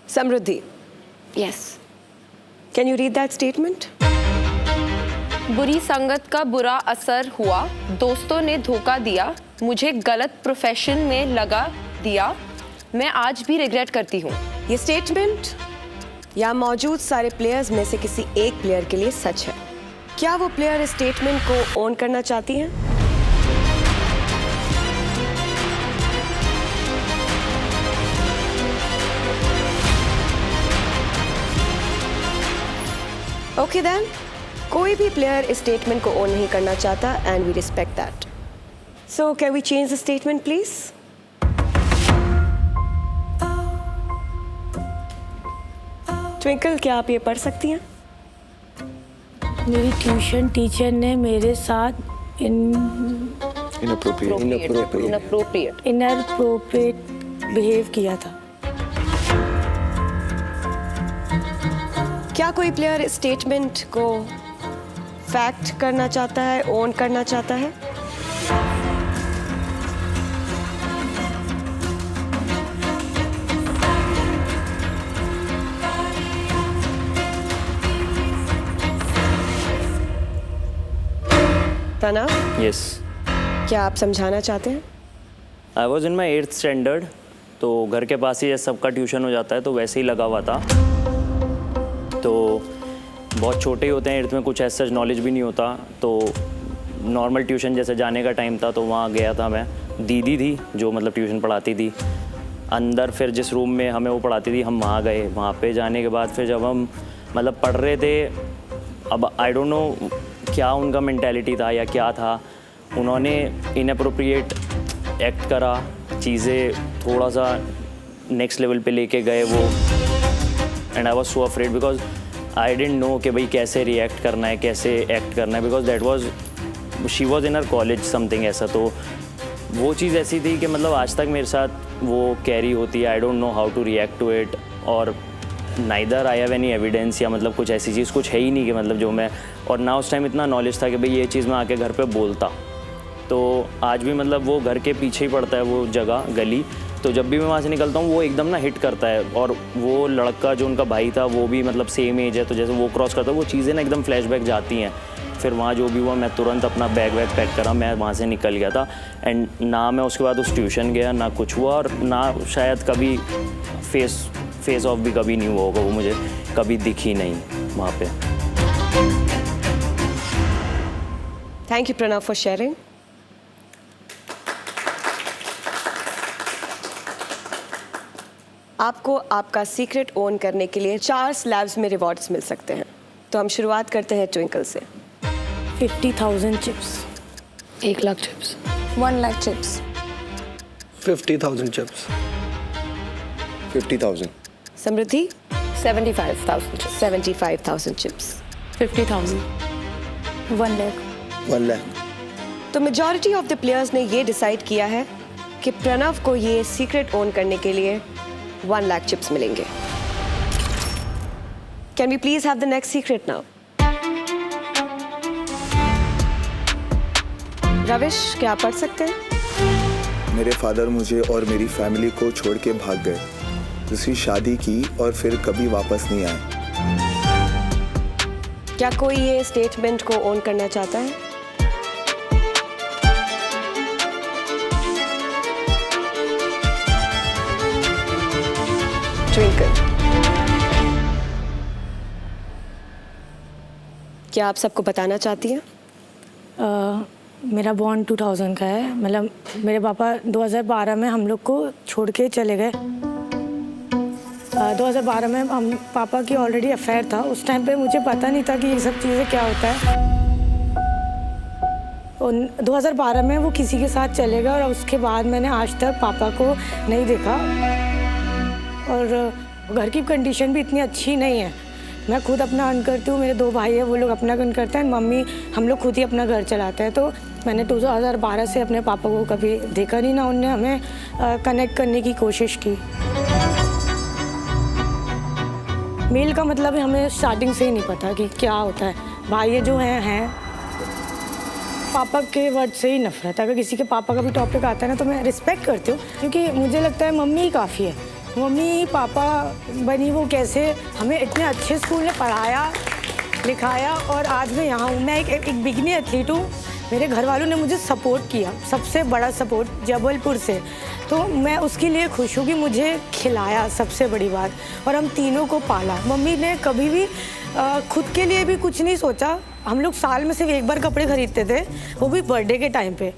Speaker 6: Samruddhi. Yes. Can you read that statement?
Speaker 8: बुरी संगत का बुरा असर हुआ, दोस्तों ने धोखा दिया, मुझे गलत प्रोफेशन में लगा दिया, मैं आज भी रिग्रेट करती हूँ।
Speaker 6: ये स्टेटमेंट यहाँ मौजूद सारे प्लेयर्स में से किसी एक प्लेयर के लिए सच है। क्या वो प्लेयर इस स्टेटमेंट को ओन करना चाहती हैं? ओके देन, कोई भी प्लेयर इस स्टेटमेंट को ओन नहीं करना चाहता and we respect that. So can we change the statement please? Twinkle, क्या आप ये पढ़ सकती हैं?
Speaker 4: मेरी ट्यूशन टीचर ने मेरे साथ इनअप्रोप्रिएट बिहेव किया था।
Speaker 6: क्या कोई प्लेयर इस स्टेटमेंट को फैक्ट करना चाहता है, ओन करना चाहता है? तनाव,
Speaker 11: यस।
Speaker 6: क्या आप समझाना चाहते हैं?
Speaker 11: I was in my 8th standard, तो घर के पास ही सबका ट्यूशन हो जाता है, तो वैसे ही लगा हुआ था। तो बहुत छोटे ही होते हैं, 8th में कुछ ऐसा नॉलेज भी नहीं होता, तो नॉर्मल ट्यूशन जैसे जाने का टाइम था तो वहाँ गया था मैं। दीदी थी जो मतलब ट्यूशन पढ़ाती थी अंदर, फिर जिस रूम में हमें वो पढ़ाती थी हम वहाँ गए। वहाँ पे जाने के बाद फिर जब हम मतलब पढ़ रहे थे, अब आई डोंट नो क्या उनका मेंटालिटी था या क्या था, उन्होंने इनअप्रोप्रिएट एक्ट करा, चीज़ें थोड़ा सा नेक्स्ट लेवल पे लेके गए वो। And I was so afraid because I didn't know कि भाई कैसे रिएक्ट करना है, कैसे एक्ट करना है, because that was she was in her college something ऐसा। तो वो चीज़ ऐसी थी कि मतलब आज तक मेरे साथ वो कैरी होती है। I don't know how to react to it, और neither I have any evidence या मतलब कुछ ऐसी चीज़ कुछ है ही नहीं कि मतलब जो मैं, और ना उस टाइम इतना नॉलेज था कि भाई ये चीज़ मैं आके घर पे बोलता। तो आज भी मतलब वो घर के पीछे ही पड़ता है वो जगह, गली, तो जब भी मैं वहाँ से निकलता हूँ वो एकदम ना हिट करता है, और वो लड़का जो उनका भाई था वो भी मतलब सेम एज है, तो जैसे वो क्रॉस करता है वो चीज़ें ना एकदम फ्लैशबैक जाती हैं। फिर वहाँ जो भी हुआ मैं तुरंत अपना बैग वैग पैक करा, मैं वहाँ से निकल गया था। एंड ना मैं उसके बाद उस ट्यूशन गया, ना कुछ हुआ, और ना शायद कभी फेस ऑफ भी कभी नहीं हुआ होगा, वो मुझे कभी दिखी नहीं वहाँ पे।
Speaker 6: Thank you Pranav for sharing. आपको आपका सीक्रेट ओन करने के लिए 4 स्लैब्स में रिवॉर्ड्स मिल सकते हैं। तो हम शुरुआत करते हैं ट्विंकल से।
Speaker 9: 50,000 chips,
Speaker 5: 1 lakh chips,
Speaker 9: 1 lakh chips,
Speaker 2: 50,000 chips,
Speaker 10: 50,000,
Speaker 6: समृद्धि
Speaker 8: 75,000 chips.
Speaker 6: 75,000 चिप्स,
Speaker 3: 50,000,
Speaker 9: 1 लाख,
Speaker 10: 1 लाख।
Speaker 6: तो मेजॉरिटी ऑफ द प्लेयर्स ने ये डिसाइड किया है कि प्रणव को ये सीक्रेट ओन करने के लिए 1 लाख चिप्स मिलेंगे। Can we please have the next secret now? Ravish, क्या आप पढ़ सकते हैं?
Speaker 12: मेरे फादर मुझे और मेरी फैमिली को छोड़ के भाग गए, दूसरी शादी की और फिर कभी वापस नहीं आए।
Speaker 6: क्या कोई ये स्टेटमेंट को ओन करना चाहता है? ट्विंकल, क्या आप सबको बताना चाहती हैं?
Speaker 9: मेरा बॉन्ड 2000 का है, मतलब मेरे पापा 2012 में हम लोग को छोड़ के चले गए। 2012 में हम पापा की ऑलरेडी अफेयर था, उस टाइम पे मुझे पता नहीं था कि ये सब चीज़ें क्या होता है। और 2012 में वो किसी के साथ चले गए और उसके बाद मैंने आज तक पापा को नहीं देखा, और घर की कंडीशन भी इतनी अच्छी नहीं है। मैं खुद अपना अर्न करती हूँ, मेरे 2 भाई हैं, वो लोग अपना अर्न करते हैं, मम्मी हम लोग खुद ही अपना घर चलाते हैं। तो मैंने 2012 से अपने पापा को कभी देखा नहीं, ना उनने हमें कनेक्ट करने की कोशिश की। मेल का मतलब हमें स्टार्टिंग से ही नहीं पता कि क्या होता है। भाई जो हैं पापा के वर्ड से ही नफरत है। अगर किसी के पापा का भी टॉपिक आता है ना तो मैं रिस्पेक्ट करती हूँ, क्योंकि मुझे लगता है मम्मी ही काफ़ी है। मम्मी पापा बनी वो कैसे हमें इतने अच्छे स्कूल में पढ़ाया लिखाया, और आज मैं यहाँ हूँ। मैं एक बिगनी एथलीट हूँ। मेरे घर वालों ने मुझे सपोर्ट किया, सबसे बड़ा सपोर्ट जबलपुर से, तो मैं उसके लिए खुश हूँ कि मुझे खिलाया, सबसे बड़ी बात, और हम तीनों को पाला। मम्मी ने कभी भी खुद के लिए भी कुछ नहीं सोचा। हम लोग साल में सिर्फ 1 बार कपड़े खरीदते थे, वो भी बर्थडे के टाइम पे।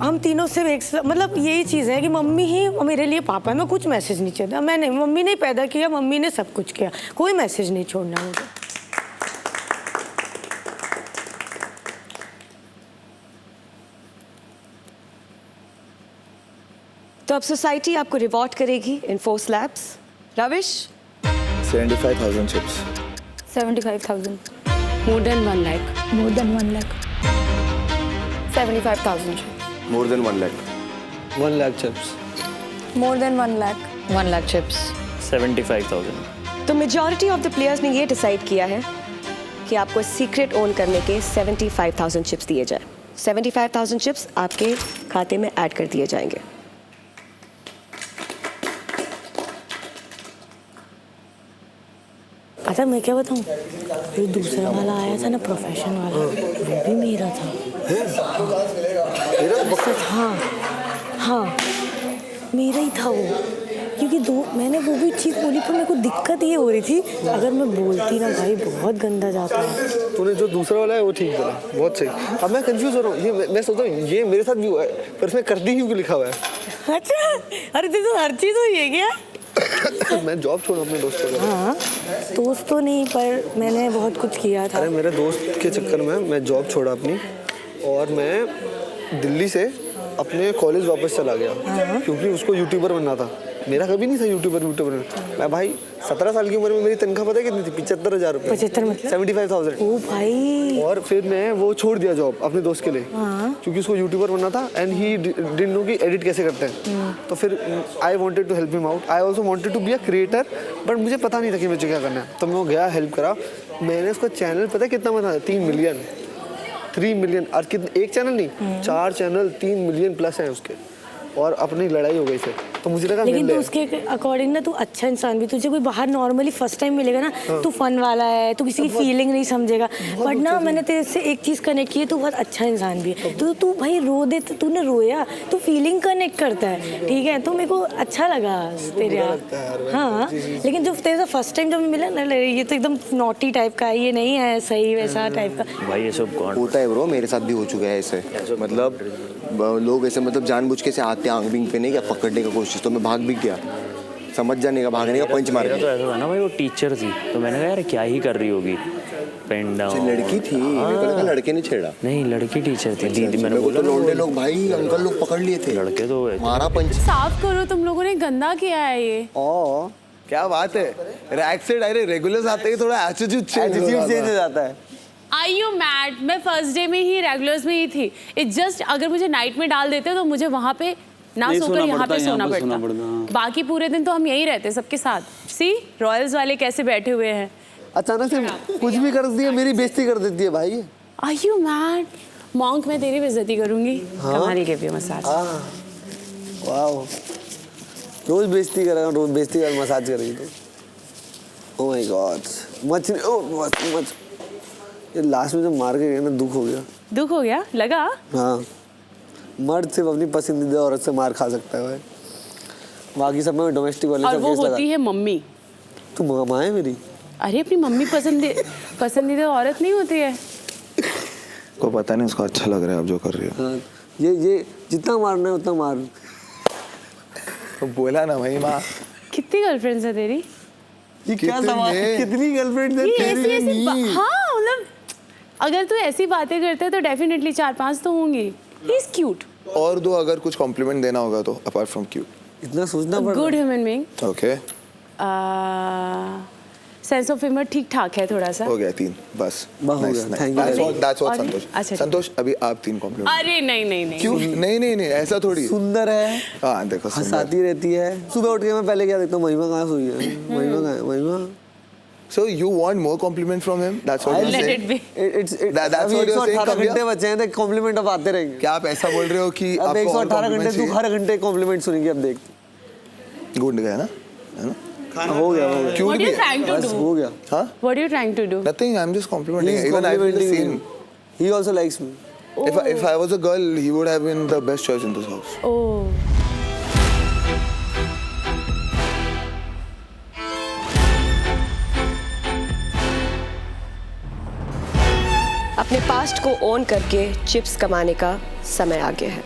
Speaker 9: हम तीनों सिर्फ मतलब यही चीज़ है कि मम्मी ही मेरे लिए पापा है। मैं कुछ मैसेज नहीं चाहता, मैंने मम्मी ने पैदा किया, मम्मी ने सब कुछ किया, कोई मैसेज नहीं छोड़ना मुझे।
Speaker 6: तो अब सोसाइटी आपको रिवॉर्ड करेगी इन 4 स्लैब्स। रविश,
Speaker 12: 75,000 chips,
Speaker 9: 75,000,
Speaker 3: more than 1 lakh,
Speaker 9: more than 1 lakh,
Speaker 8: 75,000 chips.
Speaker 10: More than 1 lakh,
Speaker 2: 1 lakh chips,
Speaker 9: more than 1 lakh,
Speaker 5: 1 lakh chips,
Speaker 11: 75,000।
Speaker 6: तो मेजॉरिटी ऑफ द प्लेयर्स ने ये डिसाइड किया है कि आपको सीक्रेट ओन करने के 75,000 चिप्स दिए जाए। 75,000 चिप्स आपके खाते में ऐड कर दिए जाएंगे।
Speaker 9: अच्छा मैं क्या बताऊँ, जो दूसरा वाला आया था ना, प्रोफेशन वाला, वो भी मेरा था। हाँ हाँ, मेरा ही था वो, क्योंकि मैंने वो भी चीज़ बोली, पर मेरे को दिक्कत ये हो रही थी, अगर मैं बोलती ना भाई बहुत गंदा जाता है।
Speaker 2: तूने जो दूसरा वाला है वो ठीक बोला, बहुत सही। अब मैं कंफ्यूज हो रहा हूँ, ये मैं सोचता हूँ ये मेरे साथ भी हुआ है, पर इसमें कर दी क्यों लिखा हुआ है।
Speaker 9: अच्छा, अरे देखो हर चीज़ हुई है क्या?
Speaker 2: मैं जॉब छोड़ा अपने दोस्तों को।
Speaker 9: हाँ, दोस्त तो नहीं, पर मैंने बहुत कुछ किया था।
Speaker 2: अरे मेरे दोस्त के चक्कर में मैं जॉब छोड़ा अपनी, और मैं दिल्ली से अपने कॉलेज वापस चला गया, क्योंकि उसको यूट्यूबर बनना था। मेरा कभी नहीं था यूट्यूबर मैं भाई 17 साल की उम्र में मेरी तनख्वाह पता है कितनी थी? 75,000 रुपये।
Speaker 9: 75 मतलब
Speaker 2: 75,000।
Speaker 9: ओ भाई।
Speaker 2: और फिर मैं वो छोड़ दिया जॉब अपने दोस्त के लिए, क्योंकि उसको यूट्यूबर बनना था, एंड ही डिडंट नो कि एडिट कैसे करते हैं। तो फिर I wanted to help him out, I also wanted to be a creator, but मुझे पता नहीं था कि मुझे क्या करना है। तो मैं गया, हेल्प करा। मैंने उसका चैनल पता है कितना बना? 3 मिलियन। और कितने, एक चैनल नहीं, 4 चैनल, 3 मिलियन प्लस है उसके। और अपनी लड़ाई हो गई फिर, तो मुझे लगा
Speaker 9: लेकिन
Speaker 2: मिल
Speaker 9: तू
Speaker 2: ले।
Speaker 9: उसके अकॉर्डिंग ना तू अच्छा इंसान भी, तुझे कोई बाहर नॉर्मली फर्स्ट टाइम मिलेगा ना तू फन वाला है, तू किसी की फीलिंग नहीं समझेगा, बट ना मैंने तेरे से एक चीज़ कनेक्ट की है, तू बहुत अच्छा इंसान भी है। तो तू भाई रो दे, तूने रोया, तू फीलिंग कनेक्ट करता है, ठीक है, तो मेरे को अच्छा लगा तेरे यार। हाँ, लेकिन जो तेरे से फर्स्ट टाइम जब मिला ना, ये तो एकदम नॉटी टाइप का है, ये नहीं है सही वैसा टाइप का।
Speaker 11: भाई ये सब
Speaker 1: होता है ब्रो, मेरे साथ भी हो चुका है ऐसे। मतलब लोग ऐसे मतलब जानबूझ के से आते हैं आंख बिंग पे नहीं क्या पकड़ने का कोशिश, तो मैं भाग भी गया, समझ जाने का, भागने का, पंच मार
Speaker 11: मेरा तो ऐसा था ना भाई, वो टीचर थी तो मैंने कहा यार क्या ही कर रही होगी, पेन डाउन।
Speaker 1: लड़की थी, मेरे को लगा लड़के ने छेड़ा।
Speaker 11: नहीं लड़की टीचर थी, दीदी मैंने
Speaker 1: तो
Speaker 11: बोला
Speaker 1: लौंडे लोग भाई अंकल लोग पकड़ लिए थे,
Speaker 11: लड़के तो
Speaker 1: मारा पंच।
Speaker 3: साफ करो, तुम लोगों ने गंदा किया है ये।
Speaker 2: ओ क्या बात है, रैक से डायरेक्ट रेगुलर्स आते ही थोड़ा एटीट्यूड चेंज हो जाता है।
Speaker 3: Are you mad? मैं फर्स्ट डे में ही रेगुलर्स में ही थी। इट जस्ट अगर मुझे नाइट में डाल देते तो मुझे वहाँ पे ना सोकर यहाँ पे सोना पड़ता। बाकी पूरे दिन तो हम यहीं रहते सबके साथ। सी रॉयल्स वाले कैसे बैठे हुए हैं।
Speaker 2: अचानक से कुछ भी कर दिया, मेरी बेइज्जती कर देती है भाई।
Speaker 3: Are you mad? मॉन्क मैं तेरी बेइज्जती करूंगी। कमाल गिव यू मसाज।
Speaker 2: वाओ, रोज बेइज्जती करेगा, रोज बेइज्जती कर मसाज करेगी तो। Oh my God, much much ये लास्ट में जब मार के गए ना, दुख हो गया।
Speaker 3: दुख हो गया लगा?
Speaker 2: हाँ, मर्द सिर्फ अपनी पसंदीदा औरत से मार खा सकता है भाई, बाकी सब में डोमेस्टिक वाले
Speaker 3: और
Speaker 2: से
Speaker 3: वो
Speaker 2: केस लगा।
Speaker 3: होती है मम्मी।
Speaker 2: तू माँ है मेरी?
Speaker 3: अरे अपनी मम्मी पसंदीदा औरत नहीं होती है।
Speaker 12: को पता नहीं उसको अच्छा लग रहा है अब जो कर रही है।
Speaker 2: हाँ, ये जितना मारना है उतना मार।
Speaker 12: तो बोला ना भाई माँ।
Speaker 3: कितनी गर्लफ्रेंड्स है तेरी?
Speaker 2: ये क्या सवाल है? कितनी गर्लफ्रेंड्स है तेरी?
Speaker 3: हाँ मतलब अगर तू ऐसी बातें करता है तो डेफिनेटली 4-5 तो होंगी। He is cute.
Speaker 12: और दो अगर कुछ कॉम्प्लीमेंट देना होगा तो अपार्ट फ्रॉम क्यूट।
Speaker 2: इतना सोचना पड़ता है।
Speaker 3: Good human being.
Speaker 12: Okay,
Speaker 3: sense of humour ठीक ठाक है थोड़ा सा।
Speaker 12: हो गया 3 बस।
Speaker 2: बहुत हो गया, thank you.
Speaker 12: That's all
Speaker 3: और-
Speaker 12: संतोष।
Speaker 3: अच्छा,
Speaker 12: संतोष अभी आप 3 कॉम्प्लीमेंट।
Speaker 3: अरे नहीं
Speaker 12: क्यों? नहीं ऐसा थोड़ी।
Speaker 2: सुंदर है,
Speaker 12: हाँ देखो
Speaker 2: हंसाती रहती है। सुबह उठ के मैं पहले क्या देखता हूँ, महिमा कहाँ सोई है, महिमा कहाँ है, महिमा।
Speaker 12: So you want more compliment from him? That's what you're
Speaker 3: Let
Speaker 12: saying.
Speaker 3: it be.
Speaker 12: That's what you're saying.
Speaker 2: 118
Speaker 12: कब
Speaker 2: घंटे बचे हैं, तो कॉम्प्लीमेंट अब आते रहेंगे।
Speaker 12: क्या आप ऐसा बोल रहे हो कि
Speaker 2: अब
Speaker 12: आपको
Speaker 2: 118 घंटे तू हर घंटे कॉम्प्लीमेंट सुनेंगी, अब देख।
Speaker 12: गुड गया ना, है ना?
Speaker 2: हो गया
Speaker 12: क्यों
Speaker 3: What are you trying to
Speaker 2: बस
Speaker 3: do?
Speaker 2: हो गया।
Speaker 12: हाँ?
Speaker 3: What are you trying to do?
Speaker 12: Nothing. I'm just complimenting.
Speaker 2: He is
Speaker 12: Even I feel the
Speaker 2: complimenting
Speaker 12: same.
Speaker 2: me. He also likes me.
Speaker 12: If I was a girl, he would have been the best choice in this house.
Speaker 3: Oh.
Speaker 6: अपने past को own करके chips कमाने का समय आ गया है।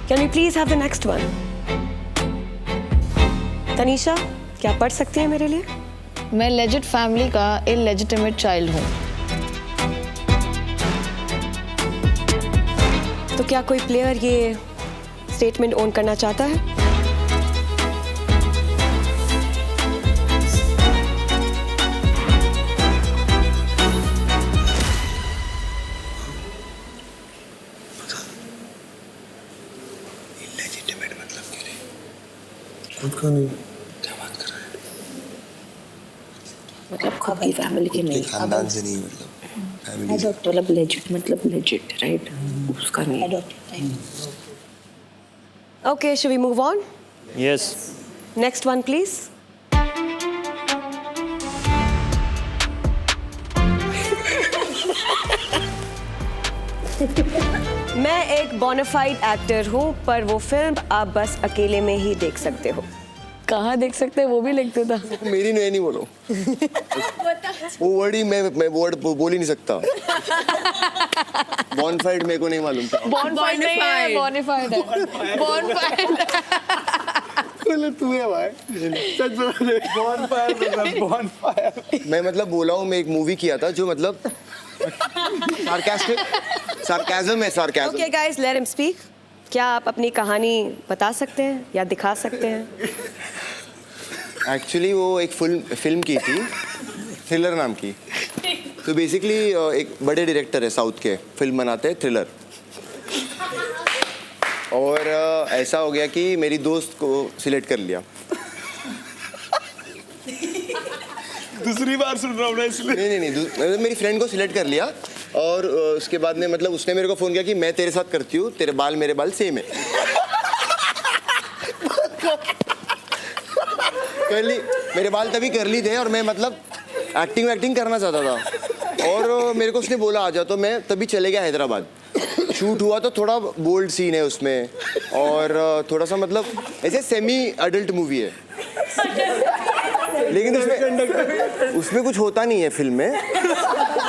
Speaker 6: Can you please have the next one? Tanisha, क्या पढ़ सकती है मेरे लिए?
Speaker 13: मैं लेजिट फैमिली का इलेजिटिमेट चाइल्ड हूँ।
Speaker 6: तो क्या कोई प्लेयर ये स्टेटमेंट ओन करना चाहता है?
Speaker 9: मतलब खुद की फैमिली के नहीं,
Speaker 1: खानदान से नहीं, मतलब
Speaker 9: अडॉप्ट मतलब लेजिट, मतलब लेजिट राइट, उसका नहीं।
Speaker 6: Okay, should we move on?
Speaker 11: Yes
Speaker 6: Next one, please. मैं एक बोनाफाइड एक्टर हूँ, पर वो फिल्म आप बस अकेले में ही देख सकते हो।
Speaker 9: कहाँ देख सकते हैं, वो भी लिखते था।
Speaker 1: मेरी नहीं बोलो। वो वर्ड ही मैं वर्ड बोल ही नहीं सकता। बॉनफाइड मेरे को नहीं मालूम था।
Speaker 13: बॉनफाइड नहीं है, बॉनिफाइड है। बॉनफाइड।
Speaker 12: बोले तू है भाई, सच बोले। बॉनफायर।
Speaker 1: मैं मतलब बोला हूँ, मैं एक मूवी किया था जो मतलब सार्काज़म है, sarcasm.
Speaker 6: Okay, guys, let him speak. क्या आप अपनी कहानी बता सकते हैं या दिखा सकते हैं?
Speaker 1: एक्चुअली वो एक फिल्म की थी, थ्रिलर नाम की। तो बेसिकली एक बड़े डायरेक्टर है साउथ के, फिल्म बनाते हैं थ्रिलर। और ऐसा हो गया कि मेरी दोस्त को सिलेक्ट कर लिया।
Speaker 12: दूसरी बार सुन रहा हूँ ना इसलिए।
Speaker 1: नहीं मेरी फ्रेंड को सिलेक्ट कर लिया
Speaker 10: और उसके बाद में मतलब उसने मेरे को फ़ोन किया कि मैं तेरे साथ करती हूँ, तेरे बाल मेरे बाल सेम है। कर्ली, मेरे बाल तभी कर्ली थे और मैं मतलब एक्टिंग करना चाहता था और मेरे को उसने बोला आ जा, तो मैं तभी चले गया हैदराबाद। शूट हुआ तो थोड़ा बोल्ड सीन है उसमें और थोड़ा सा मतलब ऐसे सेमी अडल्ट मूवी है, लेकिन उसमें कुछ होता नहीं है फिल्म में,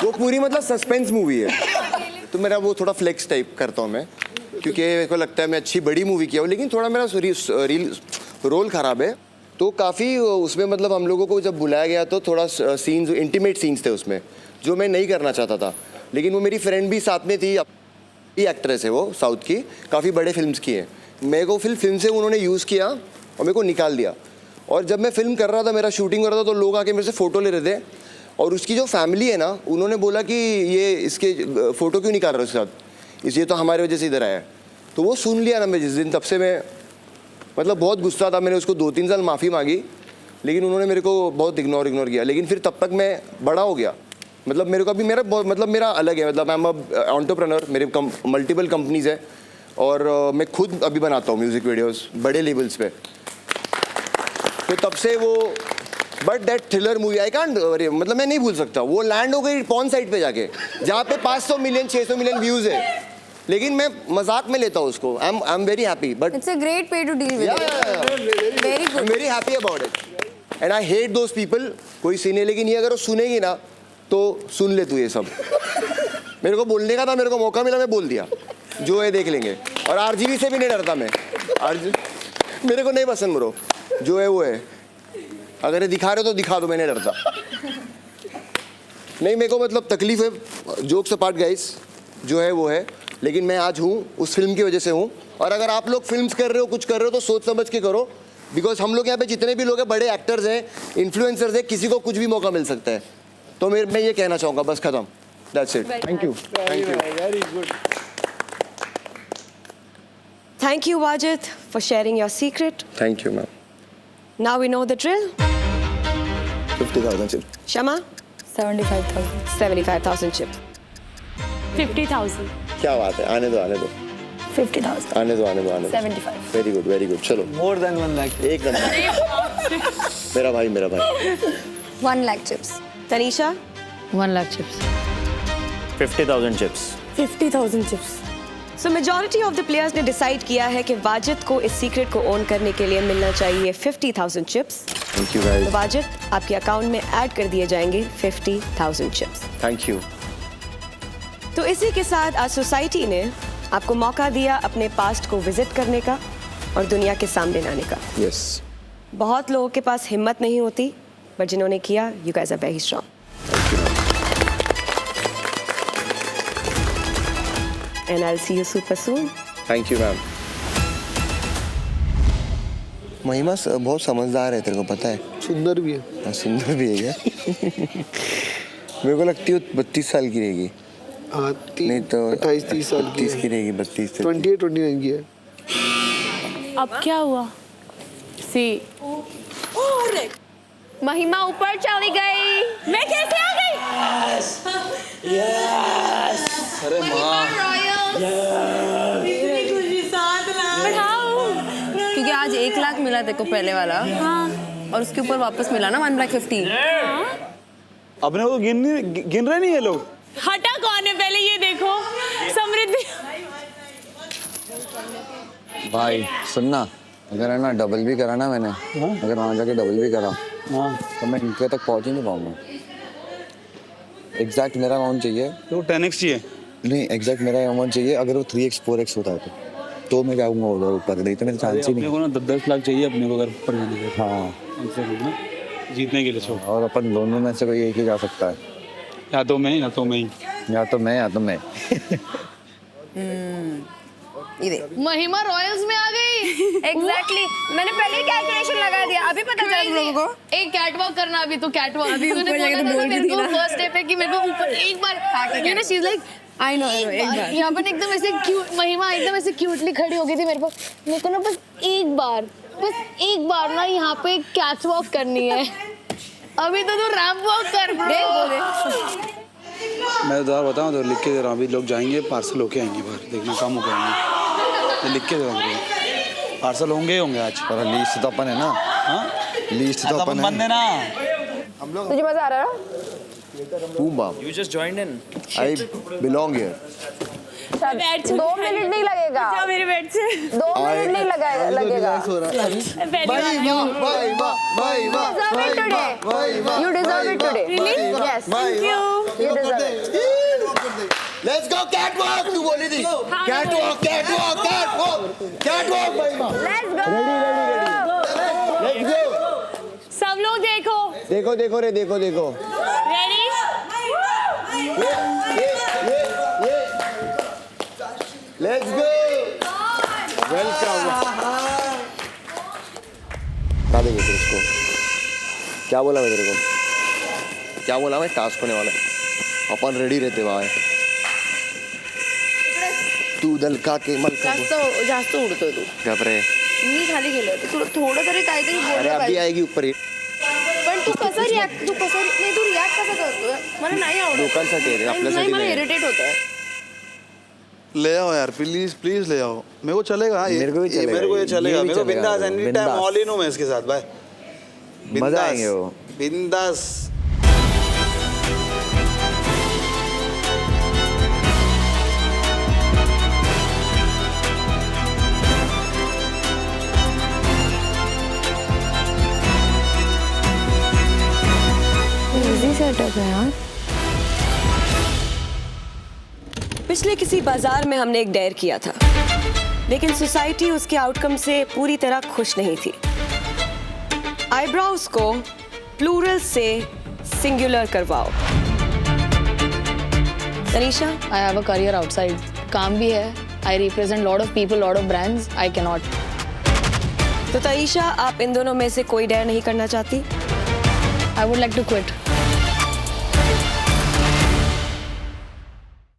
Speaker 10: वो पूरी मतलब सस्पेंस मूवी है। तो मेरा वो थोड़ा फ्लेक्स टाइप करता हूँ मैं, क्योंकि मेरे को लगता है मैं अच्छी बड़ी मूवी किया हूँ, लेकिन थोड़ा मेरा रोल ख़राब है। तो काफ़ी उसमें मतलब हम लोगों को जब बुलाया गया तो थोड़ा सीन्स, इंटीमेट सीन्स थे उसमें, जो मैं नहीं करना चाहता था, लेकिन वो मेरी फ्रेंड भी साथ में थी, एक्ट्रेस है वो साउथ की, काफ़ी बड़े फिल्म्स की है। मेरे को फिल्म से उन्होंने यूज़ किया और मेरे को निकाल दिया। और जब मैं फिल्म कर रहा था, मेरा शूटिंग कर रहा था, तो लोग आके मेरे से फ़ोटो ले रहे थे और उसकी जो फैमिली है ना, उन्होंने बोला कि ये इसके फ़ोटो क्यों निकाल रहे हो उसके साथ, इसलिए तो हमारी वजह से इधर आया है। तो वो सुन लिया ना मैं जिस दिन, तब से मैं मतलब बहुत गुस्सा था। मैंने उसको 2-3 साल माफ़ी मांगी, लेकिन उन्होंने मेरे को बहुत इग्नोर किया। लेकिन फिर तब तक मैं बड़ा हो गया, मतलब मेरे को अभी मेरा अलग है, मतलब आई एम एंटरप्रेन्योर, मेरे मल्टीपल कंपनीज है और मैं खुद अभी बनाता हूँ म्यूज़िक वीडियोस बड़े लेवल्स पे। तो तब से वो but that thriller movie I can't, मतलब मैं नहीं भूल सकता। वो लैंड हो गई पॉर्न साइट पे जाके, जहाँ पे 500 मिलियन 600 मिलियन व्यूज़ है, लेकिन मैं मजाक में लेता हूँ उसको। I am very happy, but
Speaker 13: it's a great pay to deal with it. Very good,
Speaker 10: I am very happy about it and I hate those people. कोई सीने, लेकिन ये अगर वो सुनेगी ना तो सुन ले तू ये सब। मेरे को बोलने का था, मेरे को मौका मिला, मैं बोल दिया, जो है देख लेंगे। और आरजीवी से भी नहीं डरता मैं, मेरे को नहीं पसंद ब्रो, जो है वो है। अगर ये दिखा रहे हो तो दिखा दो, मैं नहीं डरता। नहीं, मेरे को मतलब तकलीफ है, जोक्स अपार्ट गाइस, जो है वो है, लेकिन मैं आज हूँ उस फिल्म की वजह से हूँ। और अगर आप लोग फिल्म्स कर रहे हो, कुछ कर रहे हो, तो सोच समझ के करो, बिकॉज हम लोग यहाँ पे जितने भी लोग हैं, बड़े एक्टर्स हैं, इन्फ्लुएंसर्स हैं, किसी को कुछ भी मौका मिल सकता है। तो मैं ये कहना चाहूँगा, बस खत्म, that's it. Thank you, thank you, very good.
Speaker 6: Thank you, Wajid, for sharing your secret.
Speaker 10: Thank you, ma'am.
Speaker 6: Now we know the drill.
Speaker 12: 50,000 chips.
Speaker 6: Shama?
Speaker 5: 75,000.
Speaker 6: 75,000 chips.
Speaker 3: 50,000.
Speaker 10: क्या बात है, आने दो
Speaker 5: 50,000.
Speaker 10: आने दो
Speaker 5: 75.
Speaker 10: वेरी गुड, चलो।
Speaker 2: More than 1 lakh.
Speaker 10: एक नंबर। मेरा भाई
Speaker 13: 1 lakh chips.
Speaker 6: Tanisha?
Speaker 5: 1 lakh chips.
Speaker 11: 50,000 chips.
Speaker 5: 50,000 chips.
Speaker 6: So majority of the players ने डिसाइड किया है कि वाजिद को इस सीक्रेट को ओन करने के लिए मिलना चाहिए 50,000 चिप्स।
Speaker 10: Thank you guys.
Speaker 6: तो वाजिद, आपके अकाउंट में ऐड कर दिए जाएंगे 50,000 चिप्स।
Speaker 10: Thank you.
Speaker 6: तो इसी के साथ आज सोसाइटी ने आपको मौका दिया अपने पास्ट को विजिट करने का और दुनिया के सामने लाने का।
Speaker 10: यस।
Speaker 6: बहुत लोगों के पास हिम्मत नहीं होती, पर जिन्होंने किया, you guys are very strong. And I'll see you super soon.
Speaker 10: Thank you ma'am. Mahima बहुत समझदार है, तेरे को पता है।
Speaker 2: सुंदर भी है।
Speaker 10: हाँ, सुंदर भी है क्या? मेरे को लगती है 32 साल की रहेगी।
Speaker 2: हाँ,
Speaker 10: नहीं तो
Speaker 2: 28-30 साल की
Speaker 10: 30 की रहेगी, 32 से।
Speaker 2: 28-29 की है।
Speaker 3: अब क्या हुआ? सी
Speaker 8: महिमा ऊपर चली गई।
Speaker 3: मैं कैसे आ गई?
Speaker 7: अरे माँ,
Speaker 8: क्योंकि आज 1 लाख मिला तेरे को पहले वाला। हाँ। और उसके ऊपर वापस मिला ना 1,50,000।
Speaker 7: अपने को गिन रहे नहीं ये लोग।
Speaker 3: हटा, कौन है पहले ये देखो। समृद्धि।
Speaker 1: भाई सुनना, अगर है ना डबल भी करा ना मैंने, अगर वहाँ जाके डबल भी करा तो मैं इनके तक पहुँच ही नहीं पाऊंगा। एग्जैक्ट मेरा अमाउंट चाहिए।
Speaker 7: तो 10x चाहिए? नहीं,
Speaker 1: एग्जैक्ट मेरा अमाउंट चाहिए। अगर वो 3x 4x होता है तो मैं जाऊंगा उधर ऊपर, नहीं तो मेरे चांस ही नहीं।
Speaker 7: अपने को ना 10 लाख चाहिए अपने को, अगर ऊपर जाने के लिए।
Speaker 1: हाँ,
Speaker 7: जीतने के लिए। छोड़।
Speaker 1: और अपन दोनों में से कोई एक ही जा सकता है।
Speaker 7: या तो मैं
Speaker 13: महिमा रॉयल्स में आ गई।
Speaker 8: एग्जैक्टली, मैंने पहले ही कैलकुलेशन लगा दिया, अभी पता चला तुम लोगों को।
Speaker 13: एक कैटवॉक करना, अभी तो कैटवॉक अभी ऊपर जाके तो बोल रही थी ना फर्स्ट डे पे कि मेरे को ऊपर एक बार, you know she is like
Speaker 8: I know एक बार
Speaker 13: यहाँ पर एकदम ऐसे क्यूट, महिमा एकदम ऐसे क्यूटली खड़ी हो गई थी मेरे को ना बस एक बार ना यहाँ पे कैटवॉक करनी है। अभी तो तू रैंप वॉक कर ब्रो।
Speaker 7: मैं दोबारा बताऊँ तो लिख के दे रहा हूँ, अभी लोग जाएंगे पार्सल होके आएंगे बाहर, देखना काम हो पाएंगे, मैं लिख के दे रहा हूँ, पार्सल होंगे ही होंगे आज।
Speaker 1: पर लीस्ट तो अपन है ना।
Speaker 7: हाँ
Speaker 1: लीस्ट तो अपन
Speaker 7: बंद है ना।
Speaker 1: हम लोग
Speaker 8: तुझे मजा आ रहा है
Speaker 1: boom
Speaker 11: You just joined in.
Speaker 1: I belong here.
Speaker 8: 2 minute नहीं लगेगा
Speaker 3: मेरे बेड से
Speaker 8: 2 मिनट नहीं लगेगा You deserve it today. Yes. You deserve it.
Speaker 10: Let's go catwalk तू बोली थी। Catwalk catwalk catwalk catwalk भाई माँ।
Speaker 8: Let's go.
Speaker 10: Let's go।
Speaker 3: सब लोग देखो
Speaker 10: देखो देखो रे देखो देखो।
Speaker 3: Ready
Speaker 10: Let's go। Welcome। बता देंगे फिर इसको। क्या बोला मैं तेरे को? क्या बोला मैं? टास्क होने वाला है। अपन रेडी रहते वहाँ। तू दलका के मलका।
Speaker 8: जास्त उडतोय तू
Speaker 10: घाबरे।
Speaker 8: मी खाली गेले होते तुला थोडं तरी काहीतरी
Speaker 10: अरे
Speaker 8: बोललं
Speaker 10: अभी
Speaker 8: पाहिजे
Speaker 10: आएगी ऊपर ही।
Speaker 8: पण तू कसं रिॲक्ट तू रिॲक्ट कसं करतोय मला नाही आवडत
Speaker 10: लोकांसाठी आहे रे, आपल्यासाठी
Speaker 8: नाही मला
Speaker 10: नाही.
Speaker 8: इरिटेट होतंय
Speaker 7: ले आओ यार प्लीज प्लीज ले आओ, मेरे को चलेगा ये,
Speaker 1: मेरे को भी चलेगा,
Speaker 7: मेरे को ये चलेगा,
Speaker 1: ये भी
Speaker 7: मेरे को
Speaker 1: चलेगा,
Speaker 7: बिंदास एनी टाइम
Speaker 1: बिंदास।
Speaker 7: ऑल इन हूं मैं इसके साथ भाई,
Speaker 1: मजा आएंगे वो।
Speaker 7: बिंदास।
Speaker 8: इजी सेटअप है यार।
Speaker 6: पिछले किसी बाजार में हमने एक डेयर किया था, लेकिन सोसाइटी उसके आउटकम से पूरी तरह खुश नहीं थी। आईब्रोज को प्लूरल से सिंगुलर करवाओ। Tanisha,
Speaker 13: I have a career outside, काम भी है, I represent lot of people, lot of brands, I can not.
Speaker 6: तो तनीषा, आप इन दोनों में से कोई डेयर नहीं करना चाहती?
Speaker 13: I would like to quit.